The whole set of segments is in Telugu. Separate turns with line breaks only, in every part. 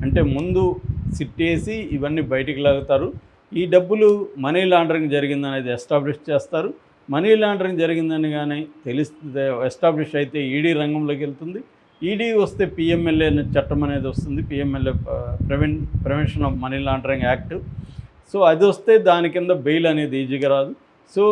అంటే ముందు సిట్టేసి ఇవన్నీ బయటికి లాగుతారు. ఈ డబ్బులు మనీ లాండరింగ్ జరిగిందనేది ఎస్టాబ్లిష్ చేస్తారు. మనీ లాండరింగ్ జరిగిందని కానీ తెలిస్తే ఎస్టాబ్లిష్ అయితే ఈడీ రంగంలోకి వెళ్తుంది. ఈడీ వస్తే పిఎంఎల్ఏ అనే చట్టం అనేది వస్తుంది, PMLA prevention of money laundering act. So అది వస్తే దాని కింద బెయిల్ అనేది ఈజీగా రాదు. సో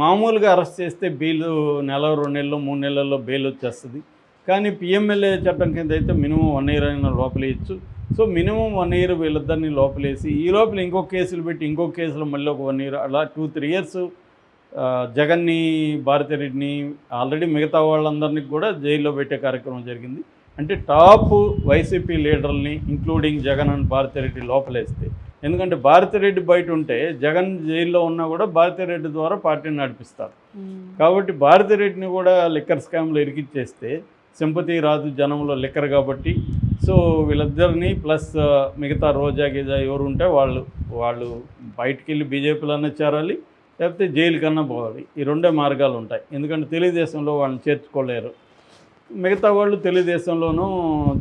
మామూలుగా అరెస్ట్ చేస్తే బెయిల్ నెల 2 నెలలు 3 నెలల్లో బెయిల్ వచ్చేస్తుంది. కానీ పిఎంఎల్ఏ చట్టం కింద అయితే మినిమం 1 ఇయర్ అయినా లోపలేయచ్చు. సో మినిమం 1 ఇయర్ వీళ్ళిద్దరిని లోపలేసి ఈ లోపల ఇంకొక కేసులు పెట్టి ఇంకొక కేసులో మళ్ళీ ఒక 1 ఇయర్ అలా 2-3 ఇయర్స్ జగన్ని, భారతిరెడ్డిని, ఆల్రెడీ మిగతా వాళ్ళందరినీ కూడా జైల్లో పెట్టే కార్యక్రమం జరిగింది. అంటే టాప్ వైసీపీ లీడర్ని ఇంక్లూడింగ్ జగన్ అండ్ భారతిరెడ్డి లోపలేస్తే, ఎందుకంటే భారతిరెడ్డి బయట ఉంటే జగన్ జైల్లో ఉన్నా కూడా భారతిరెడ్డి ద్వారా పార్టీని నడిపిస్తారు. కాబట్టి భారతిరెడ్డిని కూడా లిక్కర్ స్కామ్లో ఇరికిచ్చేస్తే సింపతి రాదు జనంలో లిక్కర్ కాబట్టి. సో వీళ్ళిద్దరిని ప్లస్ మిగతా రోజా గీజా ఎవరు ఉంటే వాళ్ళు బయటికి వెళ్ళి బీజేపీలోనే చేరాలి, లేకపోతే జైలు కన్నా పోవాలి. ఈ 2 మార్గాలు ఉంటాయి. ఎందుకంటే తెలుగుదేశంలో వాళ్ళని చేర్చుకోలేరు. మిగతా వాళ్ళు తెలుగుదేశంలోనూ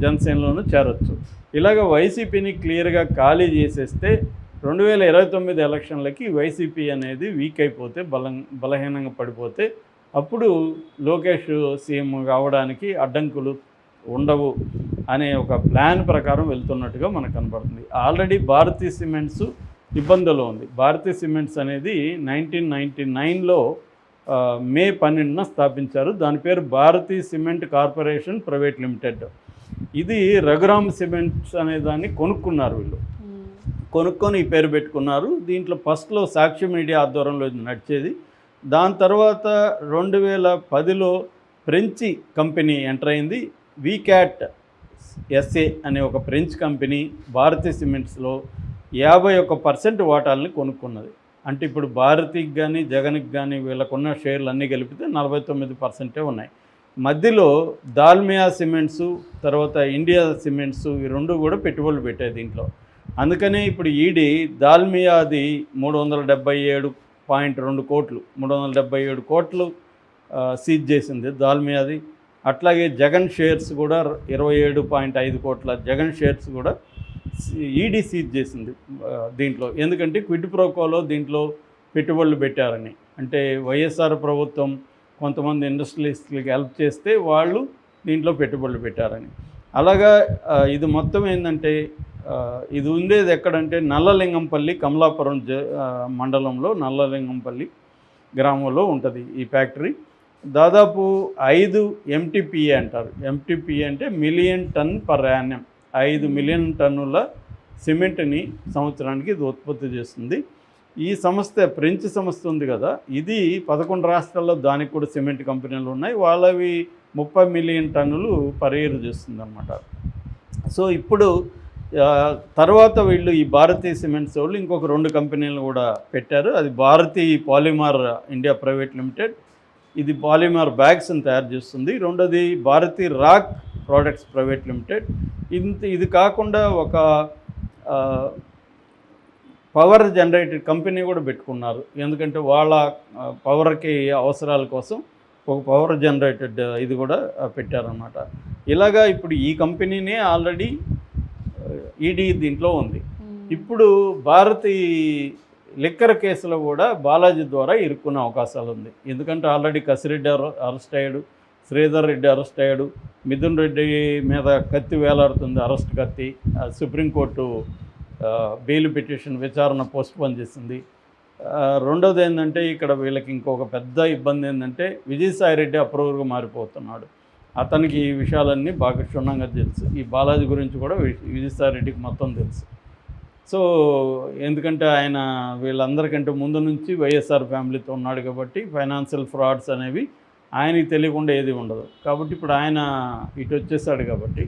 జనసేనలోనూ చేరొచ్చు. ఇలాగ వైసీపీని క్లియర్గా ఖాళీ చేసేస్తే 2029 ఎలక్షన్లకి వైసీపీ అనేది వీక్ అయిపోతే, బలహీనంగా పడిపోతే అప్పుడు లోకేష్ సీఎం కావడానికి అడ్డంకులు ఉండవు అనే ఒక ప్లాన్ ప్రకారం వెళ్తున్నట్టుగా మనకు కనపడుతుంది. ఆల్రెడీ భారతీ సిమెంట్స్ ఇబ్బందులు ఉంది. భారతీ సిమెంట్స్ అనేది 1999లో మే 12న స్థాపించారు. దాని పేరు Bharathi cement corporation private limited. ఇది రఘురామ్ సిమెంట్స్ అనే దాన్ని కొనుక్కున్నారు వీళ్ళు. కొనుక్కొని ఈ పేరు పెట్టుకున్నారు. దీంట్లో ఫస్ట్లో సాక్షి మీడియా ఆధ్వర్యంలో నడిచేది. దాని తర్వాత 2010లో ఫ్రెంచి కంపెనీ ఎంటర్ అయింది. వీక్యాట్ ఎస్ఏ అనే ఒక ఫ్రెంచ్ కంపెనీ భారతీ సిమెంట్స్లో 51% వాటాలని కొనుక్కున్నది. అంటే ఇప్పుడు భారతికి కానీ జగన్కి కానీ వీళ్ళకున్న షేర్లు అన్నీ కలిపితే 49% ఉన్నాయి. మధ్యలో దాల్మియా సిమెంట్స్, తర్వాత ఇండియా సిమెంట్స్, ఈ 2 కూడా పెట్టుబడులు పెట్టాయి దీంట్లో. అందుకనే ఇప్పుడు ఈడీ దాల్మియాది 377.2 కోట్లు 377 కోట్లు సీజ్ చేసింది దాల్మియాది. అట్లాగే జగన్ షేర్స్ కూడా 27.5 కోట్ల జగన్ షేర్స్ కూడా ఈడీ సీజ్ చేసింది దీంట్లో. ఎందుకంటే క్విడ్ ప్రోకోలో దీంట్లో పెట్టుబడులు పెట్టారని. అంటే వైఎస్ఆర్ ప్రభుత్వం కొంతమంది ఇండస్ట్రియలిస్టులకి హెల్ప్ చేస్తే వాళ్ళు దీంట్లో పెట్టుబడులు పెట్టారని. అలాగా ఇది మొత్తం ఏంటంటే ఇది ఉండేది ఎక్కడంటే నల్లలింగంపల్లి, కమలాపురం మండలంలో నల్లలింగంపల్లి గ్రామంలో ఉంటుంది ఈ ఫ్యాక్టరీ. దాదాపు 5 MTPA అంటారు. MTPA అంటే million ton per annum. 5 million టన్నుల సిమెంట్ని సంవత్సరానికి ఇది ఉత్పత్తి చేస్తుంది. ఈ సంస్థ ఫ్రెంచ్ సంస్థ ఉంది కదా, ఇది 11 రాష్ట్రాల్లో దానికి కూడా సిమెంట్ కంపెనీలు ఉన్నాయి. వాళ్ళవి 30 మిలియన్ టన్నులు పర్ ఇయర్ చేస్తుంది అన్నమాట. సో ఇప్పుడు తర్వాత వీళ్ళు ఈ భారతీ సిమెంట్స్ వాళ్ళు ఇంకొక 2 కంపెనీలు కూడా పెట్టారు. అది Bharathi polymer India private limited. ఇది పాలిమర్ బ్యాగ్స్ని తయారు చేస్తుంది. రెండోది Bharathi rock products private limited. ఇది కాకుండా ఒక పవర్ జనరేటెడ్ కంపెనీ కూడా పెట్టుకున్నారు. ఎందుకంటే వాళ్ళ పవర్కి అవసరాల కోసం ఒక పవర్ జనరేటెడ్ ఇది కూడా పెట్టారన్నమాట. ఇలాగా ఇప్పుడు ఈ కంపెనీనే ఆల్రెడీ ఈడీ దీంట్లో ఉంది. ఇప్పుడు భారతీ లిక్కర్ కేసులో కూడా బాలాజీ ద్వారా ఇరుక్కునే అవకాశాలు ఉంది. ఎందుకంటే ఆల్రెడీ కసిరెడ్డి అరెస్ట్ అయ్యాడు, శ్రీధర్ రెడ్డి అరెస్ట్ అయ్యాడు, మిథున్ రెడ్డి మీద కత్తి వేలాడుతుంది, అరెస్ట్ కత్తి. సుప్రీంకోర్టు బెయిల్ పిటిషన్ విచారణ పోస్ట్పోన్ చేసింది. రెండోది ఏంటంటే ఇక్కడ వీళ్ళకి ఇంకొక పెద్ద ఇబ్బంది ఏంటంటే విజయసాయిరెడ్డి అప్రూవర్గా మారిపోతున్నాడు. అతనికి ఈ విషయాలన్నీ బాగా క్షుణ్ణంగా తెలుసు. ఈ బాలాజీ గురించి కూడా విజయసాయిరెడ్డికి మొత్తం తెలుసు. సో ఎందుకంటే ఆయన వీళ్ళందరికంటే ముందు నుంచి వైఎస్ఆర్ ఫ్యామిలీతో ఉన్నాడు కాబట్టి ఫైనాన్షియల్ ఫ్రాడ్స్ అనేవి ఆయనకి తెలియకుండా ఏది ఉండదు. కాబట్టి ఇప్పుడు ఆయన ఇటు వచ్చేసాడు కాబట్టి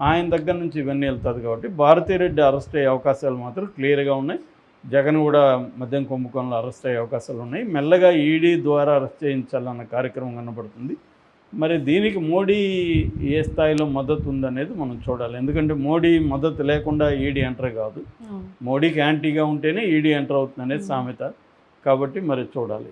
ఆయన దగ్గర నుంచి ఇవన్నీ వెళ్తుంది. కాబట్టి భారతిరెడ్డి అరెస్ట్ అయ్యే అవకాశాలు మాత్రం క్లియర్గా ఉన్నాయి. జగన్ కూడా మద్యం కుంభకోణంలో అరెస్ట్ అయ్యే అవకాశాలు ఉన్నాయి. మెల్లగా ఈడీ ద్వారా అరెస్ట్ చేయించాలన్న కార్యక్రమం కనబడుతుంది. మరి దీనికి మోడీ ఏ స్థాయిలో మద్దతు ఉందనేది మనం చూడాలి. ఎందుకంటే మోడీ మద్దతు లేకుండా ఈడీ ఎంటర్ కాదు. మోడీకి యాంటీగా ఉంటేనే ఈడీ ఎంటర్ అవుతుంది అనేది సామెత. కాబట్టి మరి చూడాలి.